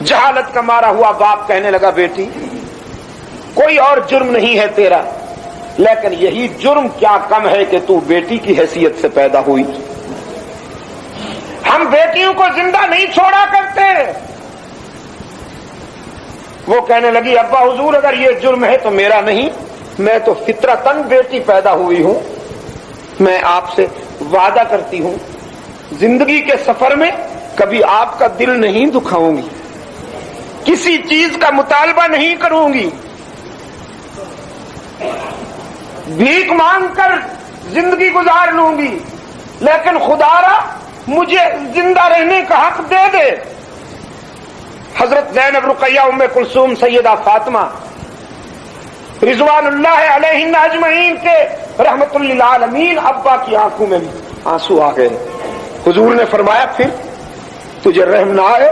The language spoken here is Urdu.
جہالت کا مارا ہوا باپ کہنے لگا بیٹی کوئی اور جرم نہیں ہے تیرا، لیکن یہی جرم کیا کم ہے کہ تو بیٹی کی حیثیت سے پیدا ہوئی۔ ہم بیٹیوں کو زندہ نہیں چھوڑا کرتے۔ وہ کہنے لگی ابا حضور اگر یہ جرم ہے تو میرا نہیں، میں تو فطرتاً بیٹی پیدا ہوئی ہوں، میں آپ سے وعدہ کرتی ہوں زندگی کے سفر میں کبھی آپ کا دل نہیں دکھاؤں گی، کسی چیز کا مطالبہ نہیں کروں گی، بھیک مانگ کر زندگی گزار لوں گی، لیکن خدا را مجھے زندہ رہنے کا حق دے دے۔ حضرت زینب رقیہ ام کلثوم سیدہ فاطمہ رضوان اللہ علیہن اجمعین کے رحمت للعالمین ابا کی آنکھوں میں آنسو آ گئے۔ حضور نے فرمایا پھر تجھے رحم نہ آئے؟